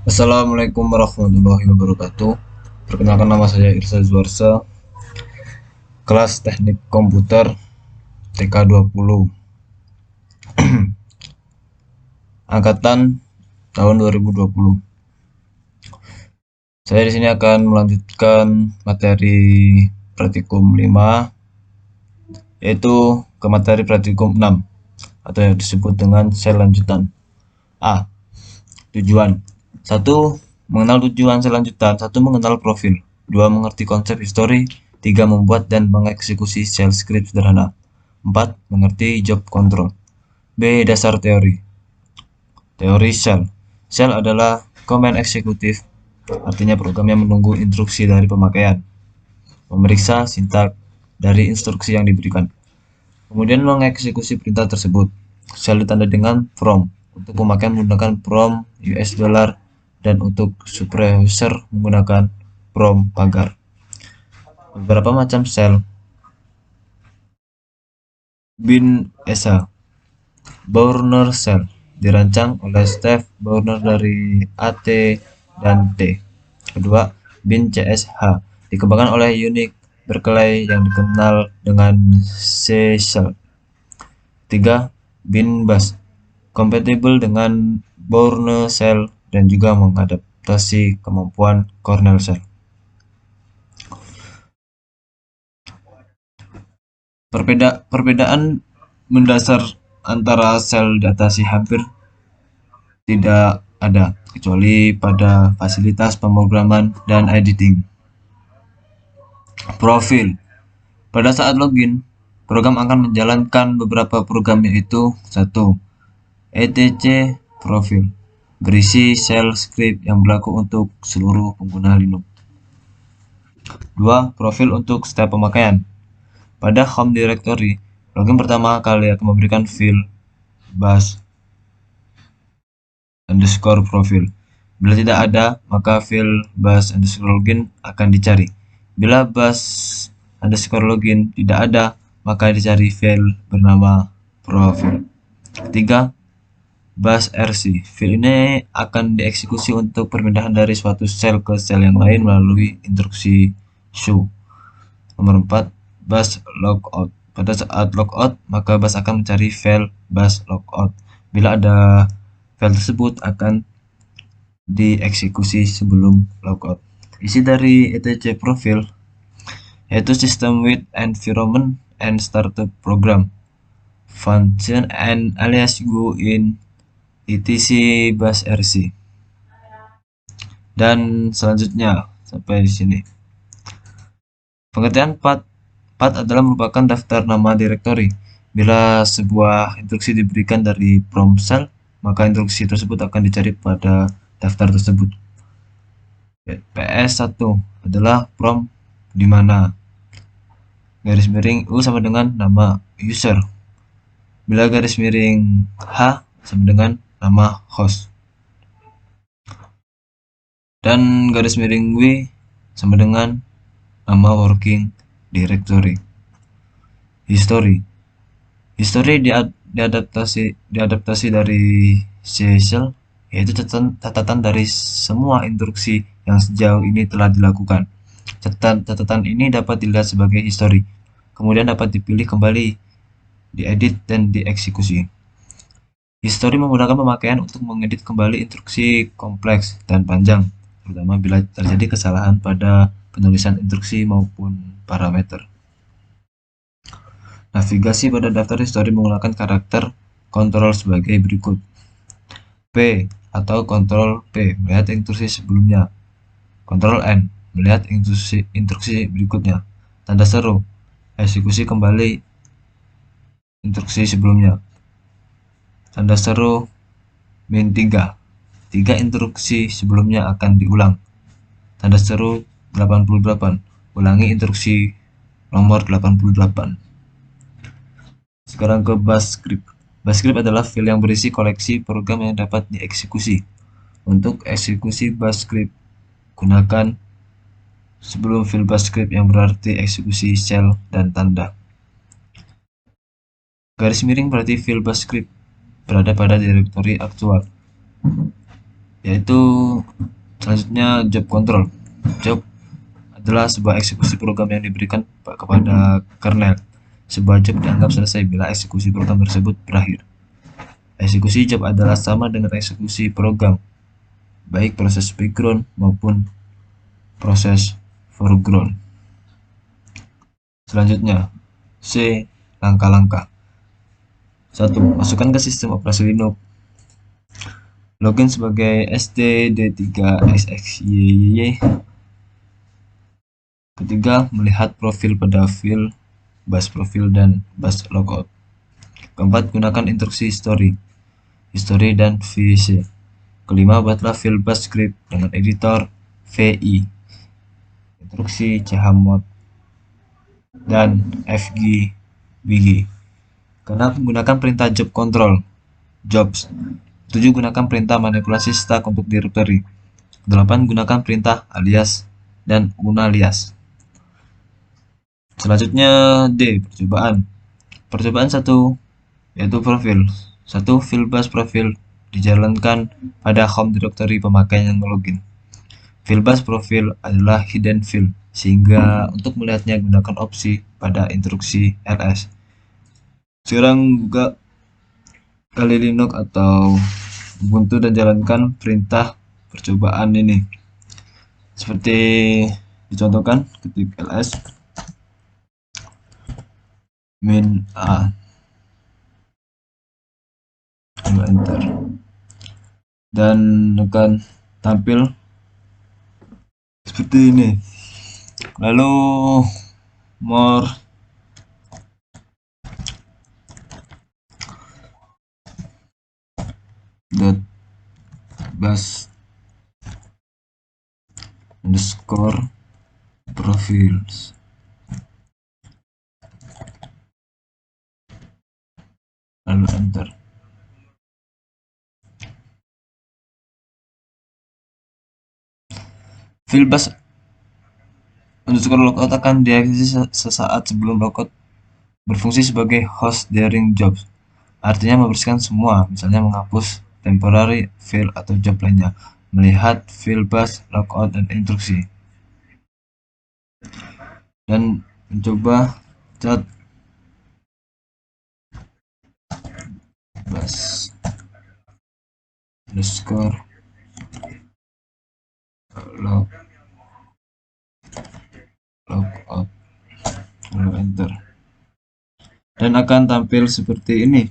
Assalamualaikum warahmatullahi wabarakatuh. Perkenalkan, nama saya Irsa Zuarsa, kelas Teknik Komputer TK 20, angkatan tahun 2020. Saya di sini akan melanjutkan materi praktikum 5, yaitu ke materi praktikum 6 atau yang disebut dengan sel lanjutan. A. Tujuan. 1. Mengenal tujuan sel lanjutan. 1. Mengenal profil. 2. Mengerti konsep histori. 3. Membuat dan mengeksekusi shell script sederhana. 4. Mengerti job control. B. Dasar teori. Teori shell. Shell adalah command eksekutif, artinya program yang menunggu instruksi dari pemakaian, memeriksa sintak dari instruksi yang diberikan, kemudian mengeksekusi perintah tersebut. Shell ditandai dengan from. Untuk pemakaian menggunakan from US dollar dan untuk superuser menggunakan from pagar. Beberapa macam shell. Bin Esa. Bourne Shell dirancang oleh Steve Bourne dari AT dan T. Kedua, Bin CSH dikembangkan oleh Unix Berkeley yang dikenal dengan C Shell. 3. Bin Bash kompatibel dengan Bourne Shell dan juga mengadaptasi kemampuan Cornell Shell. Perbedaan mendasar antara sel datasi hampir tidak ada, kecuali pada fasilitas pemrograman dan editing. Profil. Pada saat login, program akan menjalankan beberapa program, yaitu 1. etc profil, berisi shell script yang berlaku untuk seluruh pengguna Linux. 2. Profil untuk setiap pemakaian. Pada home directory, login pertama kali akan memberikan file bash underscore profil. Bila tidak ada, maka file bash underscore login akan dicari. Bila bash underscore login tidak ada, maka dicari file bernama profil. Ketiga, bash rc. File ini akan dieksekusi untuk perpindahan dari suatu sel ke sel yang lain melalui instruksi show. Nomor 4, bash logout. Pada saat logout, maka bash akan mencari file bash logout. Bila ada file tersebut akan dieksekusi sebelum logout. Isi dari etc profil yaitu system with environment and startup program, function and alias go in etc bash rc. Dan selanjutnya sampai di sini. Pengertian path. Path adalah merupakan daftar nama direktori. Bila sebuah instruksi diberikan dari prompt shell, maka instruksi tersebut akan dicari pada daftar tersebut. PS1 adalah prompt di mana garis miring U sama dengan nama user. Bila garis miring H sama dengan nama host. Dan garis miring W sama dengan nama working directory. History diadaptasi dari C Shell, yaitu catatan dari semua instruksi yang sejauh ini telah dilakukan. Catatan ini dapat dilihat sebagai history, kemudian dapat dipilih kembali, diedit, dan dieksekusi. History menggunakan pemakaian untuk mengedit kembali instruksi kompleks dan panjang, terutama bila terjadi kesalahan pada penulisan instruksi maupun parameter. Navigasi pada daftar history menggunakan karakter kontrol sebagai berikut. P atau kontrol P melihat instruksi sebelumnya. Kontrol N melihat instruksi berikutnya. Tanda seru eksekusi kembali instruksi sebelumnya. Tanda seru -3. 3 instruksi sebelumnya akan diulang. Tanda seru 88. Ulangi instruksi nomor 88. Sekarang ke bash script. Bash script adalah file yang berisi koleksi program yang dapat dieksekusi. Untuk eksekusi bash script, gunakan sebelum file bash script yang berarti eksekusi shell dan tanda. Garis miring berarti file bash script berada pada direktori aktual. yaitu selanjutnya job control. Job adalah sebuah eksekusi program yang diberikan kepada kernel. Sebuah job dianggap selesai bila eksekusi program tersebut berakhir. Eksekusi job adalah sama dengan eksekusi program, baik proses background maupun proses foreground. Selanjutnya, C. Langkah-langkah. 1. Masukkan ke sistem operasi Linux. Login sebagai std3xxyy. Ketiga, melihat profil pada file bash profil dan bash logout. Keempat, gunakan instruksi history dan vc. Kelima, buatlah file bash script dengan editor vi, instruksi chmod dan fgbg. Keenam, gunakan perintah job control jobs. 7. Gunakan perintah manipulasi stack untuk directory. 8. Gunakan perintah alias dan unalias. Selanjutnya D. Percobaan. Percobaan 1 yaitu profil. 1. File bash profil dijalankan pada home directory pemakaian yang login. File bash profil adalah hidden file, sehingga untuk melihatnya gunakan opsi pada instruksi ls. Sekarang buka Kali Linux atau Ubuntu dan jalankan perintah percobaan ini. Seperti dicontohkan, ketik ls min a, lalu enter, dan akan tampil seperti ini. Lalu more dot bash underscore profils, lalu enter. File bash underscore logout akan diakses sesaat sebelum logout berfungsi sebagai host daring jobs, artinya membersihkan semua, misalnya menghapus temporary file atau job lainnya, melihat file bash logout dan instruksi, dan mencoba cat bash underscore logout, lalu enter, dan akan tampil seperti ini.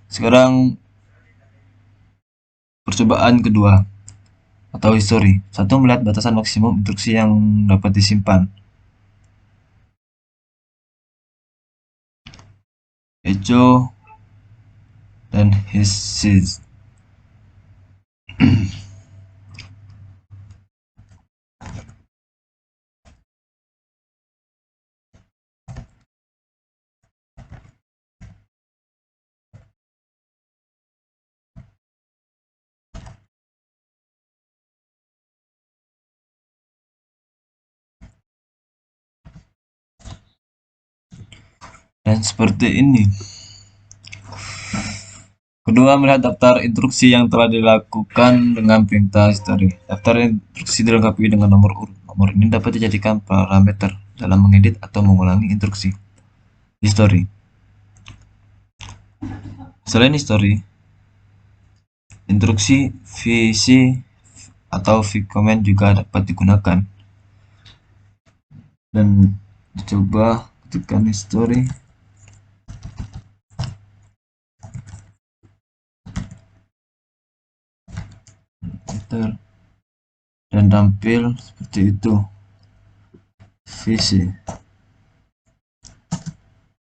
Sekarang percobaan kedua atau history. 1. Melihat batasan maksimum instruksi yang dapat disimpan. Echo dan hisses. Dan seperti ini. Kedua, melihat daftar instruksi yang telah dilakukan dengan perintah history. Daftar instruksi dilengkapi dengan nomor urut. Nomor ini dapat dijadikan parameter dalam mengedit atau mengulangi instruksi. History. Selain history, instruksi vc atau vcommand juga dapat digunakan. Dan dicoba ketikkan history. Dan tampil seperti itu, vc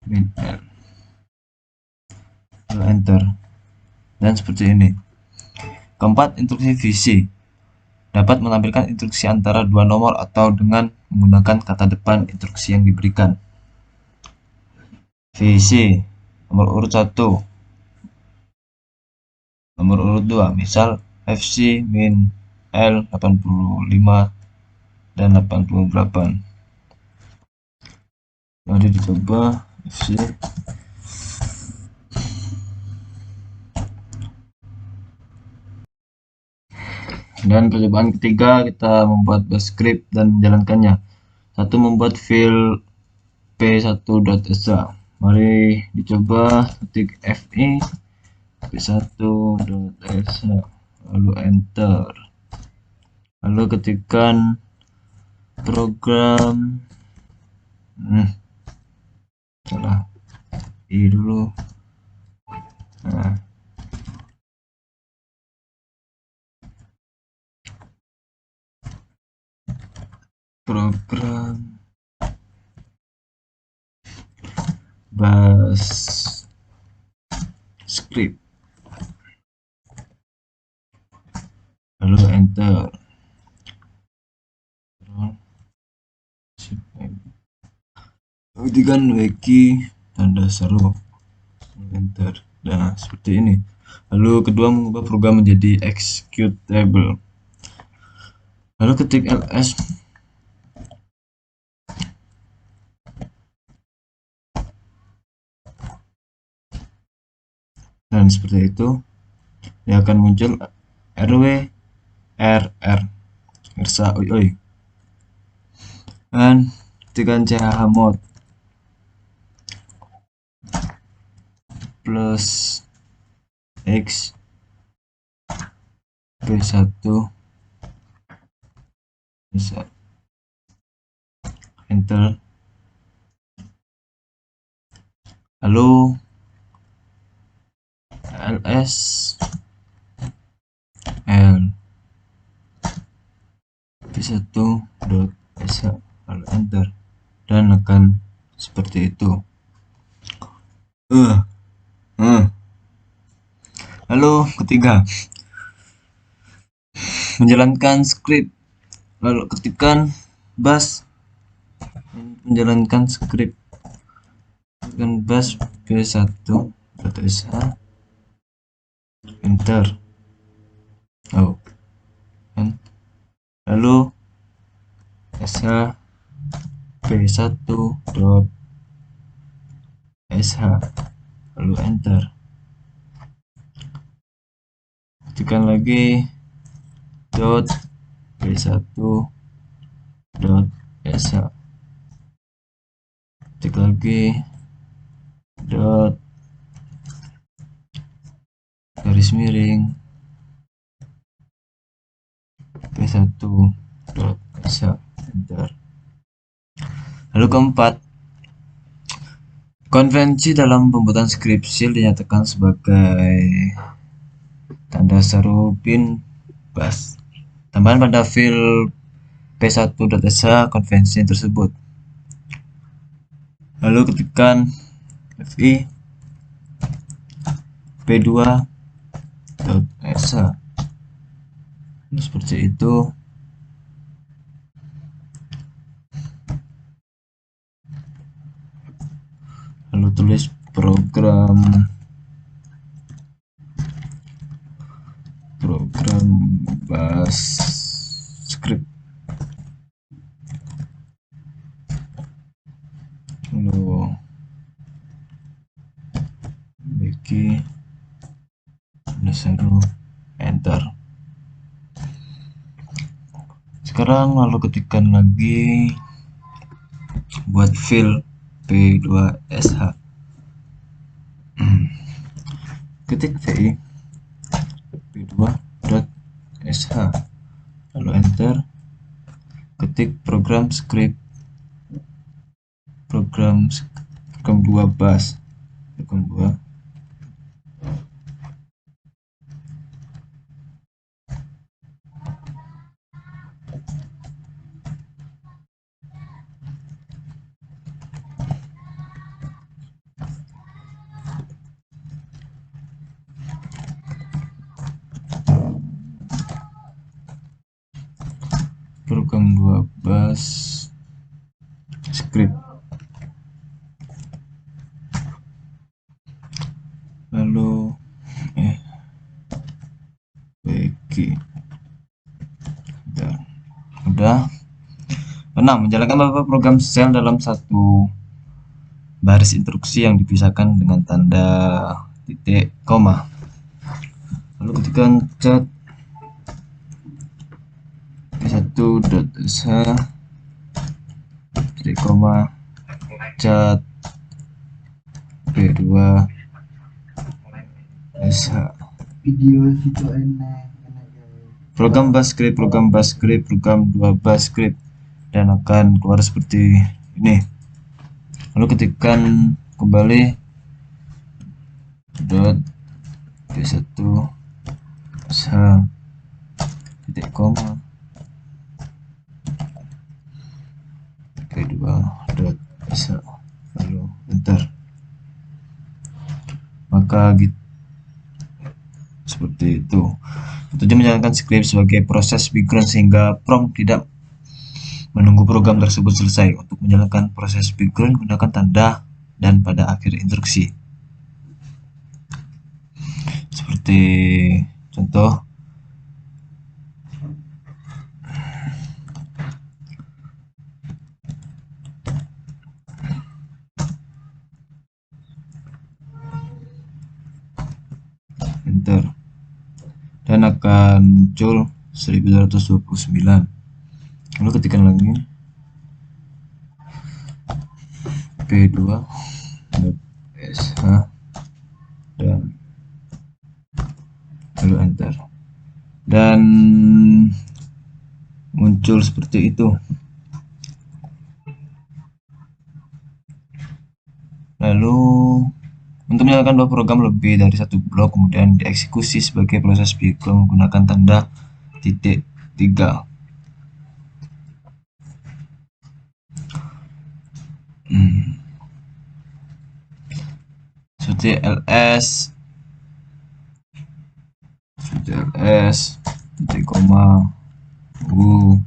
min l, lalu enter, dan seperti ini. Keempat, instruksi vc dapat menampilkan instruksi antara dua nomor atau dengan menggunakan kata depan instruksi yang diberikan. vc nomor urut 1, nomor urut 2, misal fc min l 85 dan 88. Mari dicoba fc Dan percobaan ketiga kita membuat bash script dan menjalankannya. Satu, membuat file p1.exe. Mari dicoba. Ketik fi p1.exe lalu enter. Lalu ketikkan program salah i dulu. Nah, program bash script lalu enter. Ketikkan wiki tanda seru enter. Nah, seperti ini. Lalu kedua, mengubah program menjadi executable. Lalu ketik ls dan seperti itu dia akan muncul rw rr rsa oi dan ketikkan chmod plus x p1 bisa enter. Lalu ls l p1.exe lalu enter dan akan seperti itu. Lalu ketiga, menjalankan script. Lalu ketikkan bash menjalankan script dengan bash p1.exe enter. Lalu sh p1.sh lalu enter. Ketikkan lagi p1.sh, ketik lagi garis miring p1.sh enter. Lalu keempat, konvensi dalam pembuatan skripsi dinyatakan sebagai tanda seru bin bash. Tambahan pada file p1.exe konvensi tersebut. Lalu ketikkan fi p2.exe seperti itu. Lalu tulis program bash script. Lalu wiki seru enter. Sekarang lalu ketikkan lagi buat file p2sh, ketik vi p2.sh lalu enter. Ketik program script program 2 bash program 2 program 2 bash script lalu wiki udah. 6. Menjalankan beberapa program shell dalam satu baris instruksi yang dipisahkan dengan tanda titik koma. Lalu ketikkan cat 1.sh titik koma cat p2 sh. Video situ enak Program bash script, program 2 bash script, dan akan keluar seperti ini. Lalu ketikkan kembali p1 sh titik koma p2 sh, lalu enter. Maka gitu, seperti itu. Tujuan menjalankan script sebagai proses background sehingga prompt tidak menunggu program tersebut selesai. Untuk menjalankan proses background, gunakan tanda dan pada akhir instruksi. Seperti contoh, enter, dan akan muncul 1229. Lalu ketikkan lagi p2 sh dan lalu enter, dan muncul seperti itu. Lalu untuk menyalakan dua program lebih dari satu blok kemudian dieksekusi sebagai proses background menggunakan tanda titik 3. Seperti ls titik koma u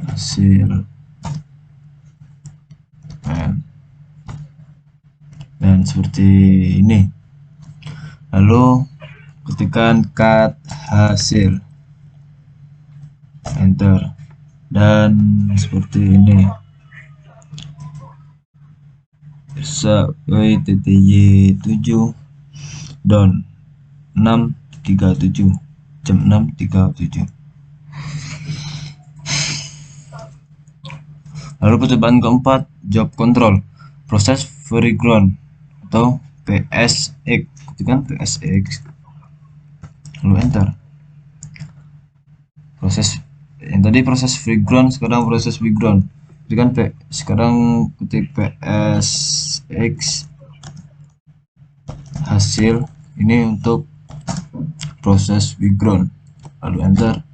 hasil dan seperti ini. Lalu ketikkan cut hasil, enter, dan seperti ini. WTTY7 down 6.37 jam 6.37. Lalu percobaan keempat, job control, proses background atau PSX. Ketikkan PSX lalu enter. Proses yang tadi proses background, sekarang proses background. Ketikkan sekarang ketik PSX hasil, ini untuk proses background, lalu enter.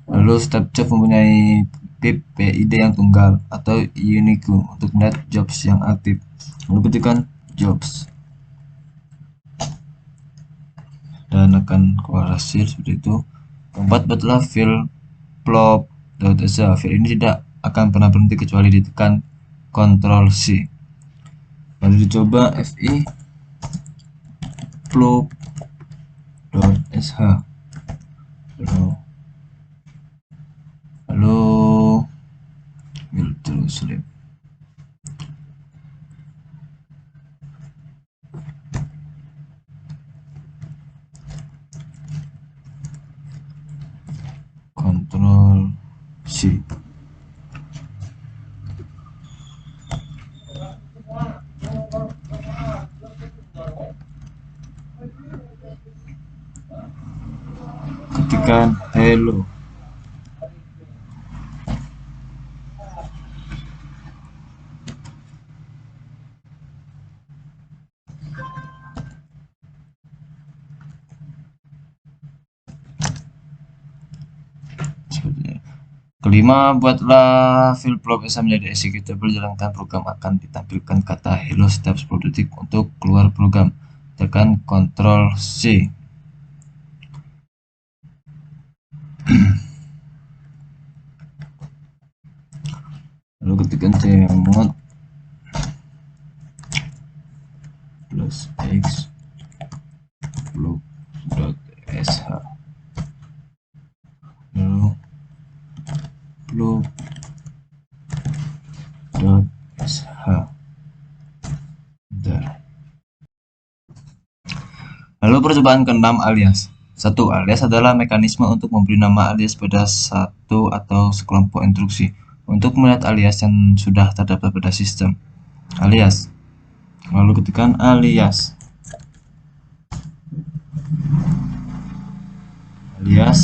Lalu step job mempunyai tip PID yang tunggal atau unique untuk net jobs yang aktif. Lalu ketikkan jobs dan akan keluar hasil seperti itu. Keempat, buatlah file plop.sh. File ini tidak akan pernah berhenti kecuali ditekan Ctrl C. Lalu dicoba fi plop.sh, lalu build to sleep. Ctrl C. Ketikkan hello. Kelima, buatlah file plop.sh menjadi executable. Jalankan program, akan ditampilkan kata hello setiap 10 detik. Untuk keluar program, tekan Ctrl C. Lalu ketikkan cmod plus x plop.sh, lalu plop.sh. Lalu percobaan ke-6 alias. 1. Alias adalah mekanisme untuk memberi nama alias pada satu atau sekelompok instruksi. Untuk melihat alias yang sudah terdapat pada sistem. Alias. Lalu ketikkan alias. Alias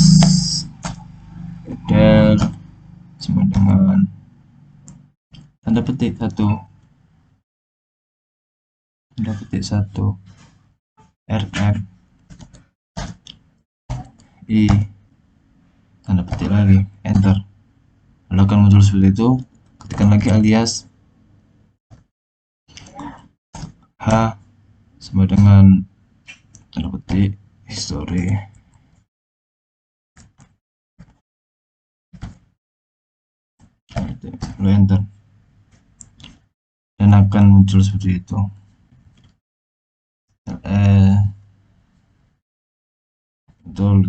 del sama dengan tanda petik 1, tanda petik 1 rf i tanda petik lagi enter. Lalu akan muncul seperti itu. Ketikkan lagi alias h sama dengan tanda petik history. Lalu enter dan akan muncul seperti itu. Betul.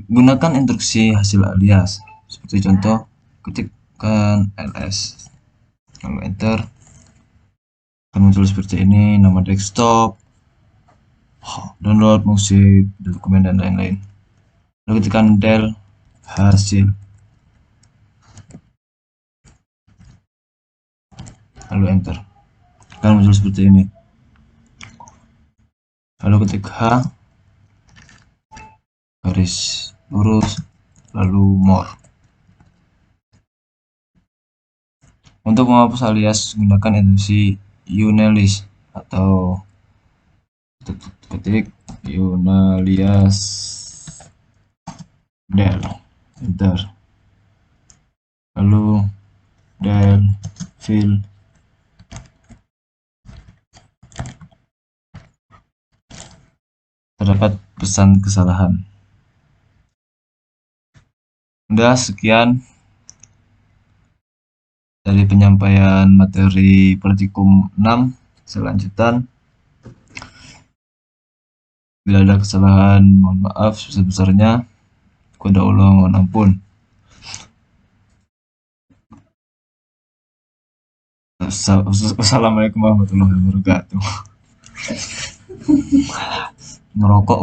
Gunakan instruksi hasil alias seperti contoh, ketikkan ls lalu enter, akan muncul seperti ini, nama desktop, download musik, dokumen dan lain-lain. Lalu ketikkan del hasil, lalu enter, akan muncul seperti ini. Lalu ketik h garis lurus lalu more. Untuk menghapus alias gunakan instruksi unalias atau ketik unalias del enter, lalu del fill, terdapat pesan kesalahan. Udah, sekian dari penyampaian materi praktikum 6 selanjutan. Bila ada kesalahan mohon maaf sebesar-besarnya. Kepada Allah mohon ampun. Wassalamualaikum warahmatullahi wabarakatuh. Ngerokok.